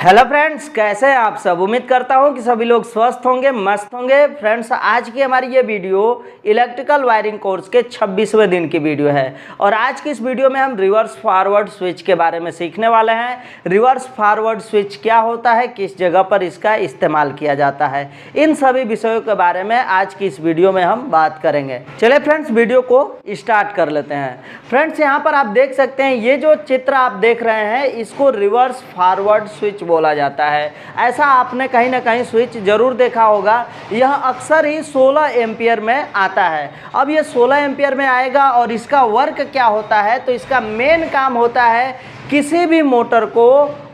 Hello friends, कैसे हैं आप सब। उम्मीद करता हूं कि सभी लोग स्वस्थ होंगे, मस्त होंगे। फ्रेंड्स, आज की हमारी ये वीडियो इलेक्ट्रिकल वायरिंग कोर्स के 26वें दिन की वीडियो है और आज की इस वीडियो में हम रिवर्स फॉरवर्ड स्विच के बारे में सीखने वाले हैं। रिवर्स फॉरवर्ड स्विच क्या होता है, किस जगह पर इसका इस्तेमाल किया जाता है, इन सभी विषयों के बारे में आज की इस वीडियो में हम बात करेंगे। चलिए फ्रेंड्स, वीडियो को स्टार्ट कर लेते हैं। फ्रेंड्स, यहाँ पर आप देख सकते हैं, ये जो चित्र आप देख रहे हैं इसको रिवर्स फॉरवर्ड स्विच बोला जाता है। ऐसा आपने कहीं ना कहीं स्विच जरूर देखा होगा। यह अक्सर ही 16 एम्पियर में आता है। अब ये 16 एम्पियर में आएगा और इसका वर्क क्या होता है, तो इसका मेन काम होता है किसी भी मोटर को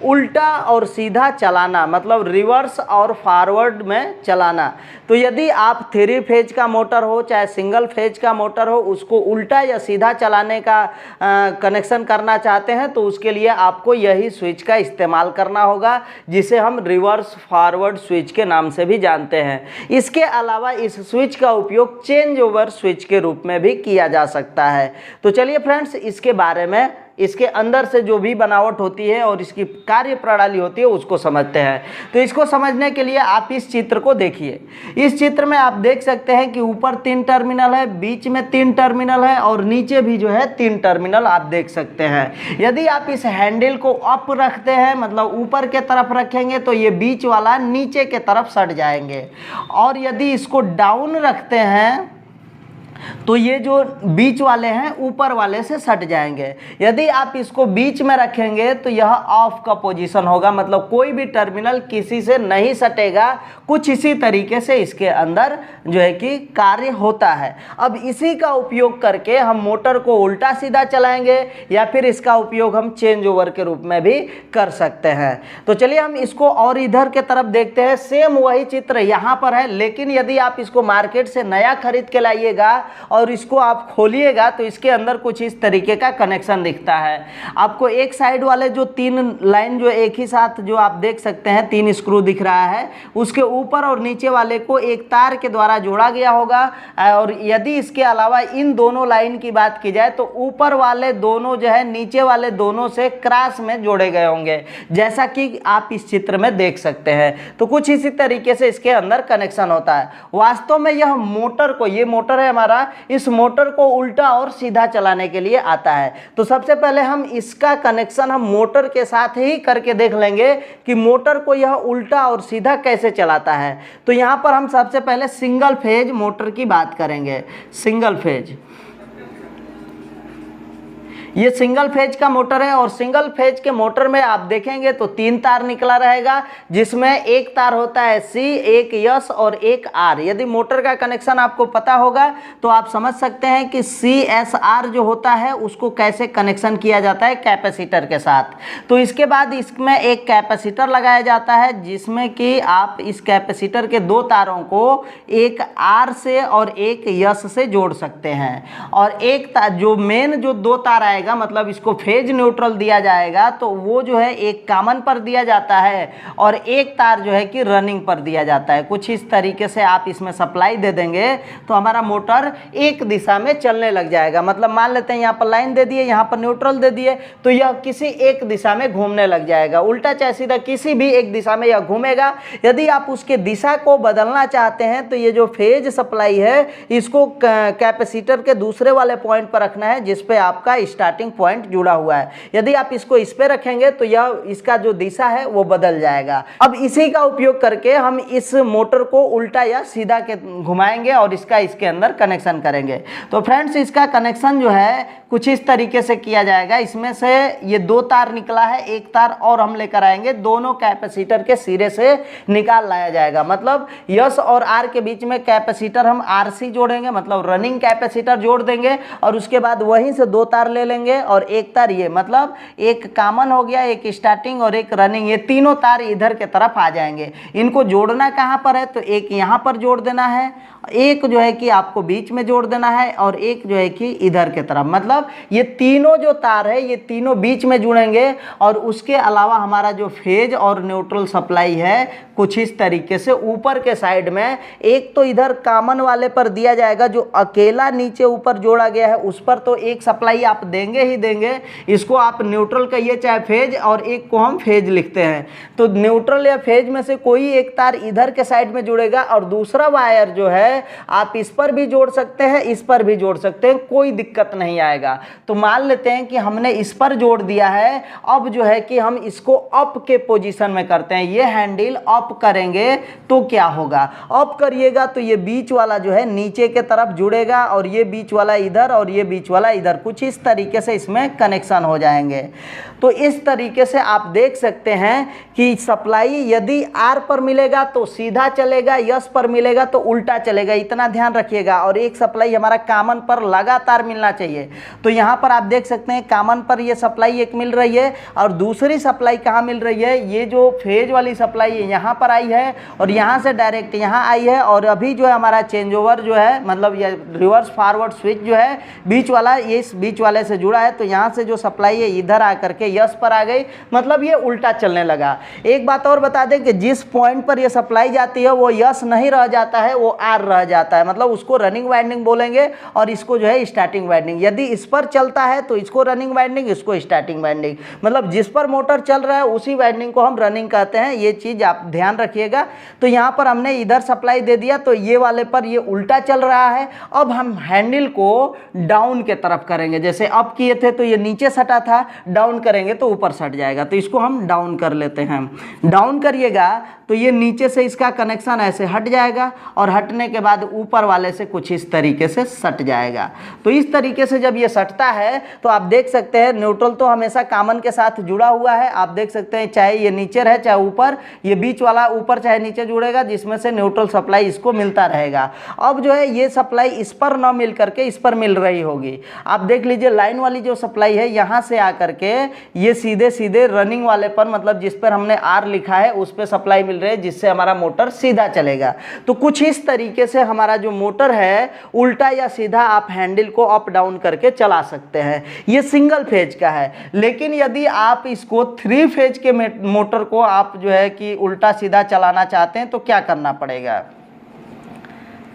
उल्टा और सीधा चलाना, मतलब रिवर्स और फॉरवर्ड में चलाना। तो यदि आप 3 फेज का मोटर हो चाहे सिंगल फेज का मोटर हो, उसको उल्टा या सीधा चलाने का कनेक्शन करना चाहते हैं तो उसके लिए आपको यही स्विच का इस्तेमाल करना होगा, जिसे हम रिवर्स फॉरवर्ड स्विच के नाम से भी जानते हैं। इसके अलावा इस स्विच का उपयोग चेंज ओवर स्विच के रूप में भी किया जा सकता है। तो चलिए फ्रेंड्स, इसके बारे में, इसके अंदर से जो भी बनावट होती है और इसकी कार्य प्रणाली होती है उसको समझते हैं। तो इसको समझने के लिए आप इस चित्र को देखिए। इस चित्र में आप देख सकते हैं कि ऊपर 3 टर्मिनल है, बीच में 3 टर्मिनल है और नीचे भी जो है 3 टर्मिनल आप देख सकते हैं। यदि आप इस हैंडल को अप रखते हैं, मतलब ऊपर के तरफ रखेंगे, तो ये बीच वाला नीचे के तरफ सट जाएंगे और यदि इसको डाउन रखते हैं तो ये जो बीच वाले हैं ऊपर वाले से सट जाएंगे। यदि आप इसको बीच में रखेंगे तो यह ऑफ का पोजीशन होगा, मतलब कोई भी टर्मिनल किसी से नहीं सटेगा। कुछ इसी तरीके से इसके अंदर जो है कि कार्य होता है। अब इसी का उपयोग करके हम मोटर को उल्टा सीधा चलाएंगे या फिर इसका उपयोग हम चेंज ओवर के रूप में भी कर सकते हैं। तो चलिए हम इसको और इधर के तरफ देखते हैं। सेम वही चित्र यहाँ पर है, लेकिन यदि आप इसको मार्केट से नया खरीद के लाइएगा और इसको आप खोलिएगा तो इसके अंदर कुछ इस तरीके का कनेक्शन दिखता है। आपको एक साइड वाले जो 3 लाइन जो एक ही साथ जो आप देख सकते हैं 3 स्क्रू दिख रहा है, उसके ऊपर और नीचे वाले को एक तार के द्वारा जोड़ा गया होगा। और यदि इसके अलावा इन दोनों लाइन की बात की जाए तो ऊपर वाले दोनों जो है नीचे वाले दोनों से क्रॉस में जोड़े गए होंगे, जैसा कि आप इस चित्र में देख सकते हैं। तो कुछ इसी तरीके से इसके अंदर कनेक्शन होता है। वास्तव में यह मोटर को, ये मोटर है हमारा, इस मोटर को उल्टा और सीधा चलाने के लिए आता है। तो सबसे पहले हम इसका कनेक्शन हम मोटर के साथ ही करके देख लेंगे कि मोटर को यह उल्टा और सीधा कैसे चलाता है। तो यहां पर हम सबसे पहले सिंगल फेज मोटर की बात करेंगे। सिंगल फेज, ये सिंगल फेज का मोटर है और सिंगल फेज के मोटर में आप देखेंगे तो 3 तार निकला रहेगा, जिसमें एक तार होता है C, एक S और एक R। यदि मोटर का कनेक्शन आपको पता होगा तो आप समझ सकते हैं कि CSR जो होता है उसको कैसे कनेक्शन किया जाता है कैपेसिटर के साथ। तो इसके बाद इसमें एक कैपेसिटर लगाया जाता है, जिसमें कि आप इस कैपेसिटर के 2 तारों को एक R से और एक S से जोड़ सकते हैं। और एक तार जो मेन जो 2 तार आएगा, मतलब इसको फेज न्यूट्रल दिया जाएगा, तो वो जो है एक कॉमन पर दिया जाता है और एक तार जो है कि रनिंग पर दिया जाता है। कुछ इस तरीके से आप इसमें सप्लाई दे देंगे तो हमारा मोटर एक दिशा में चलने लग जाएगा। मतलब मान लेते हैं यहाँ पर लाइन दे दिए, यहाँ पर न्यूट्रल दे दिए, तो यह किसी एक दिशा में घूमने लग जाएगा, उल्टा चाहे सीधा, किसी भी एक दिशा में यह घूमेगा। यदि आप उसके दिशा को बदलना चाहते हैं तो ये जो फेज सप्लाई है इसको कैपेसिटर के दूसरे वाले पॉइंट पर रखना है, जिस पे आपका स्टार्टिंग पॉइंट जुड़ा हुआ है। यदि आप इसको इस पे रखेंगे तो यह इसका जो दिशा है वो बदल जाएगा। अब इसी का उपयोग करके हम इस मोटर को उल्टा या सीधा के घुमाएंगे और इसका इसके अंदर कनेक्शन करेंगे। तो फ्रेंड्स, इसका कनेक्शन जो है कुछ इस तरीके से किया जाएगा। इसमें से ये 2 तार निकला है, एक तार और हम लेकर आएंगे, दोनों कैपेसिटर के सिरे से निकाल लाया जाएगा। मतलब S और R के बीच में कैपेसिटर हम RC जोड़ेंगे, मतलब रनिंग कैपेसिटर जोड़ देंगे और उसके बाद वहीं से 2 तार ले लेंगे और एक तार ये, मतलब एक कॉमन हो गया, एक स्टार्टिंग और एक रनिंग, ये तीनों तार इधर के तरफ आ जाएंगे। इनको जोड़ना कहाँ पर है, तो एक यहाँ पर जोड़ देना है, एक जो है कि आपको बीच में जोड़ देना है और एक जो है कि इधर के तरफ। मतलब ये तीनों जो तार है ये तीनों बीच में जुड़ेंगे और उसके अलावा हमारा जो फेज और न्यूट्रल सप्लाई है कुछ इस तरीके से ऊपर के साइड में, एक तो इधर कॉमन वाले पर दिया जाएगा, जो अकेला नीचे ऊपर जोड़ा गया है उस पर तो एक सप्लाई आप देंगे देंगे ही देंगे। इसको आप न्यूट्रल कहिए चाहे फेज, और एक को हम फेज लिखते हैं। तो न्यूट्रल या फेज में से कोई एक तार इधर के साइड में जुड़ेगा और दूसरा वायर जो है आप इस पर भी जोड़ सकते हैं, इस पर भी जोड़ सकते हैं, कोई दिक्कत नहीं आएगा। तो मान लेते हैं कि हमने इस पर जोड़ दिया है, अब जो है कि हम इसको अप के पोजीशन में करते हैं। ये हैंडल अप करेंगे तो क्या होगा, अप करिएगा तो ये बीच वाला जो है नीचे के तरफ जुड़ेगा और ये बीच वाला इधर और ये बीच वाला इधर, कुछ इस तरीके से इसमें कनेक्शन हो जाएंगे। तो इस तरीके से आप देख सकते हैं कि सप्लाई यदि आर पर मिलेगा तो सीधा चलेगा, यस पर मिलेगा तो उल्टा चलेगा, इतना ध्यान रखिएगा। और एक सप्लाई हमारा कॉमन पर लगातार मिलना चाहिए। तो यहाँ पर आप देख सकते हैं कॉमन पर ये सप्लाई एक मिल रही है और दूसरी सप्लाई कहाँ मिल रही है, ये जो फेज वाली सप्लाई है यहाँ पर आई है और यहाँ से डायरेक्ट यहाँ आई है। और अभी जो है हमारा चेंज ओवर जो है, मतलब ये रिवर्स फॉरवर्ड स्विच जो है बीच वाला, ये इस बीच वाले से जुड़ा है। तो यहाँ से जो सप्लाई है इधर आकर के यस पर आ गई, मतलब ये उल्टा चलने लगा। एक बात और बता दें कि जिस पॉइंट पर ये सप्लाई जाती है वो यस नहीं रह जाता है, वो आर रह जाता है, मतलब उसको रनिंग वाइंडिंग बोलेंगे और इसको जो है स्टार्टिंग वाइंडिंग। यदि इस पर चलता है तो इसको रनिंग वाइंडिंग, इसको स्टार्टिंग वाइंडिंग, मतलब जिस पर मोटर चल रहा है उसी वाइंडिंग को हम रनिंग कहते हैं। ये चीज़ आप ध्यान रखिएगा। तो यहाँ पर हमने इधर सप्लाई दे दिया तो ये वाले पर ये उल्टा चल रहा है। अब हम हैंडल को डाउन के तरफ करेंगे, जैसे अप किए थे तो ये नीचे सटा था, डाउन करेंगे तो ऊपर सट जाएगा। तो इसको हम डाउन कर लेते हैं। डाउन करिएगा तो ये नीचे से इसका कनेक्शन ऐसे हट जाएगा और हटने के बाद ऊपर वाले से कुछ इस तरीके से सट जाएगा। तो इस तरीके से जब ये सटता है तो आप देख सकते हैं न्यूट्रल तो हमेशा कॉमन के साथ जुड़ा हुआ है। आप देख सकते हैं चाहे ये नीचे रहे चाहे ऊपर, ये बीच वाला ऊपर चाहे नीचे जुड़ेगा, जिसमें से न्यूट्रल सप्लाई इसको मिलता रहेगा। अब जो है ये सप्लाई इस पर ना मिल करके इस पर मिल रही होगी। आप देख लीजिए लाइन वाली जो सप्लाई है यहाँ से आकर के ये सीधे सीधे रनिंग वाले पर, मतलब जिस पर हमने आर लिखा है उस पर सप्लाई मिल रही है, जिससे हमारा मोटर सीधा चलेगा। तो कुछ इस तरीके से हमारा जो मोटर है उल्टा या सीधा आप हैंडल को अप डाउन करके चला सकते हैं। ये सिंगल फेज का है। लेकिन यदि आप इसको 3 फेज के मोटर को आप जो है कि उल्टा सीधा चलाना चाहते हैं तो क्या करना पड़ेगा।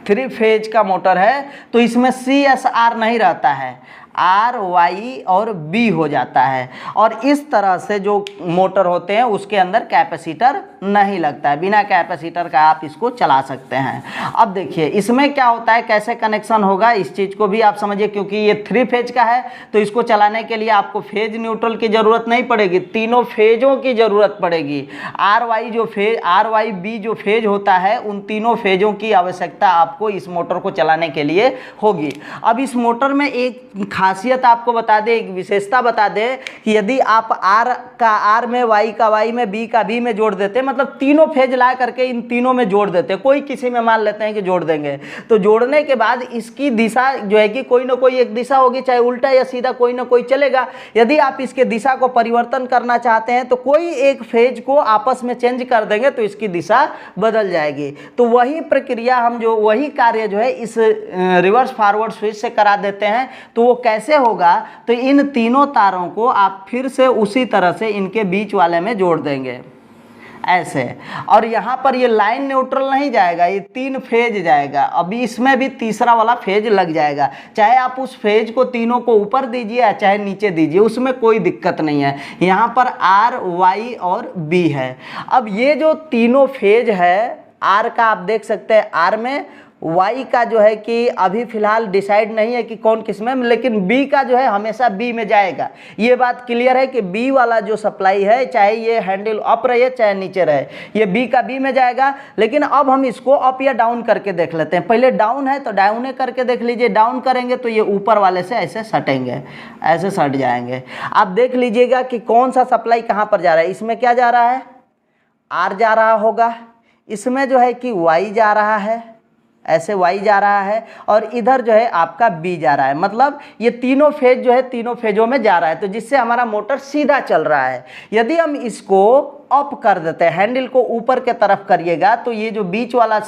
3 फेज का मोटर है तो इसमें CSR नहीं रहता है, R, Y और B हो जाता है। और इस तरह से जो मोटर होते हैं उसके अंदर कैपेसिटर नहीं लगता है, बिना कैपेसिटर का आप इसको चला सकते हैं। अब देखिए इसमें क्या होता है, कैसे कनेक्शन होगा, इस चीज़ को भी आप समझिए। क्योंकि ये 3 फेज का है तो इसको चलाने के लिए आपको फेज न्यूट्रल की ज़रूरत नहीं पड़ेगी, तीनों फेजों की ज़रूरत पड़ेगी। RYB जो फेज होता है उन तीनों फेजों की आवश्यकता आपको इस मोटर को चलाने के लिए होगी। अब इस मोटर में एक खासियत आपको बता दें, एक विशेषता बता दें कि यदि आप R का R में, Y का Y में, B का B में जोड़ देते, मतलब तीनों फेज ला करके इन तीनों में जोड़ देते, कोई किसी में मान लेते हैं कि जोड़ देंगे, तो जोड़ने के बाद इसकी दिशा जो है कि कोई ना कोई एक दिशा होगी, चाहे उल्टा या सीधा कोई ना कोई चलेगा। यदि आप इसके दिशा को परिवर्तन करना चाहते हैं तो कोई एक फेज को आपस में चेंज कर देंगे तो इसकी दिशा बदल जाएगी। तो वही प्रक्रिया हम जो वही कार्य जो है इस रिवर्स फॉरवर्ड स्विच से करा देते हैं। तो वो कैसे होगा, तो इन तीनों तारों को आप फिर से उसी तरह से इनके बीच वाले में जोड़ देंगे ऐसे, और यहाँ पर ये लाइन न्यूट्रल नहीं जाएगा, ये 3 फेज जाएगा। अभी इसमें भी तीसरा वाला फेज लग जाएगा, चाहे आप उस फेज को तीनों को ऊपर दीजिए चाहे नीचे दीजिए, उसमें कोई दिक्कत नहीं है। यहाँ पर R, Y और B है। अब ये जो तीनों फेज है, R का आप देख सकते हैं R में, Y का जो है कि अभी फिलहाल डिसाइड नहीं है कि कौन किस में, लेकिन B का जो है हमेशा B में जाएगा। ये बात क्लियर है कि B वाला जो सप्लाई है, चाहे ये हैंडल अप रहे चाहे नीचे रहे, ये B का B में जाएगा। लेकिन अब हम इसको अप या डाउन करके देख लेते हैं। पहले डाउन है तो डाउन करके देख लीजिए, डाउन करेंगे तो ये ऊपर वाले से ऐसे सटेंगे, ऐसे सट जाएंगे। आप देख लीजिएगा कि कौन सा सप्लाई कहाँ पर जा रहा है। इसमें क्या जा रहा है, R जा रहा होगा, इसमें जो है कि Y जा रहा है, ऐसे Y जा रहा है, और इधर जो है आपका B जा रहा है। मतलब ये तीनों फेज जो है तीनों फेजों में जा रहा है, तो जिससे हमारा मोटर सीधा चल रहा है। यदि हम इसको अप कर देते हैं, हैंडल को ऊपर के तरफ करिएगा, तो ये जो बीच वाला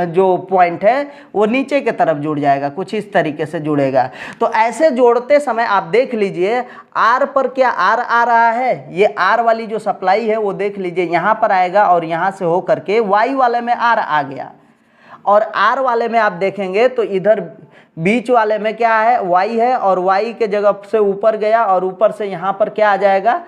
जो पॉइंट है वो नीचे के तरफ जुड़ जाएगा, कुछ इस तरीके से जुड़ेगा। तो ऐसे जोड़ते समय आप देख लीजिए R पर क्या R आ रहा है, ये R वाली जो सप्लाई है वो देख लीजिए यहाँ पर आएगा और यहाँ से हो करके Y वाले में R आ गया, और R वाले में आप देखेंगे तो इधर बीच वाले में क्या है, y है, और y के जगह से ऊपर गया और ऊपर से यहाँ पर क्या आ जाएगा,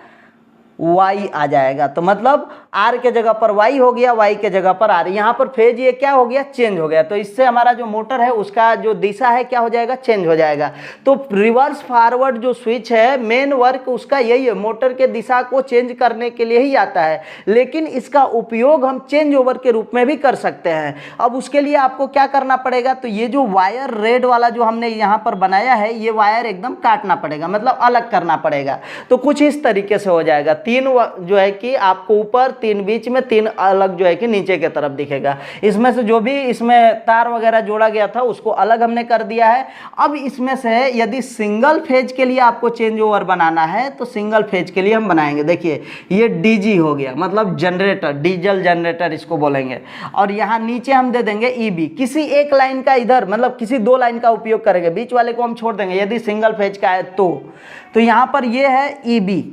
y आ जाएगा। तो मतलब r के जगह पर y हो गया, y के जगह पर r। यहाँ पर फेज ये क्या हो गया, चेंज हो गया। तो इससे हमारा जो मोटर है उसका जो दिशा है क्या हो जाएगा, चेंज हो जाएगा। तो रिवर्स फॉरवर्ड जो स्विच है, मेन वर्क उसका यही है, मोटर के दिशा को चेंज करने के लिए ही आता है, लेकिन इसका उपयोग हम चेंज ओवर के रूप में भी कर सकते हैं। अब उसके लिए आपको क्या करना पड़ेगा, तो ये जो वायर रेड वाला जो हमने यहाँ पर बनाया है, ये वायर एकदम काटना पड़ेगा, मतलब अलग करना पड़ेगा। तो कुछ इस तरीके से हो जाएगा, 3 जो है कि आपको ऊपर, 3 बीच में, 3 अलग जो है कि नीचे के तरफ दिखेगा। इसमें से जो भी इसमें तार वगैरह जोड़ा गया था उसको अलग हमने कर दिया है। अब इसमें से यदि सिंगल फेज के लिए आपको चेंज ओवर बनाना है तो सिंगल फेज के लिए हम बनाएंगे। देखिए ये डीजी हो गया, मतलब जनरेटर, डीजल जनरेटर इसको बोलेंगे। और यहाँ नीचे हम दे देंगे ईबी, किसी एक लाइन का इधर, मतलब किसी 2 लाइन का उपयोग करेंगे, बीच वाले को हम छोड़ देंगे यदि सिंगल फेज का है तो यहाँ पर ये है ईबी।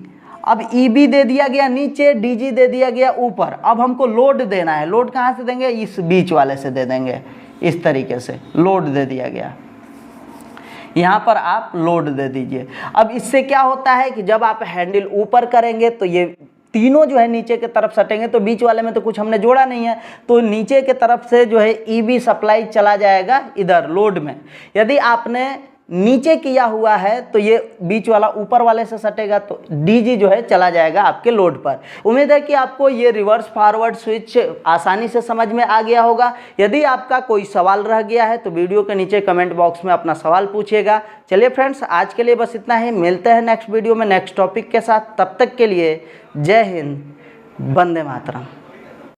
अब ईबी दे दिया गया नीचे, डीजी दे दिया गया ऊपर। अब हमको लोड देना है, लोड कहाँ से देंगे, इस बीच वाले से दे देंगे। इस तरीके से लोड दे दिया गया, यहाँ पर आप लोड दे दीजिए। अब इससे क्या होता है कि जब आप हैंडल ऊपर करेंगे तो ये तीनों जो है नीचे के तरफ सटेंगे, तो बीच वाले में तो कुछ हमने जोड़ा नहीं है, तो नीचे के तरफ से जो है ईबी सप्लाई चला जाएगा इधर लोड में। यदि आपने नीचे किया हुआ है तो ये बीच वाला ऊपर वाले से सटेगा, तो डीजी जो है चला जाएगा आपके लोड पर। उम्मीद है कि आपको ये रिवर्स फॉरवर्ड स्विच आसानी से समझ में आ गया होगा। यदि आपका कोई सवाल रह गया है तो वीडियो के नीचे कमेंट बॉक्स में अपना सवाल पूछिएगा। चलिए फ्रेंड्स, आज के लिए बस इतना ही, मिलते हैं नेक्स्ट वीडियो में नेक्स्ट टॉपिक के साथ। तब तक के लिए जय हिंद, वंदे मातरम।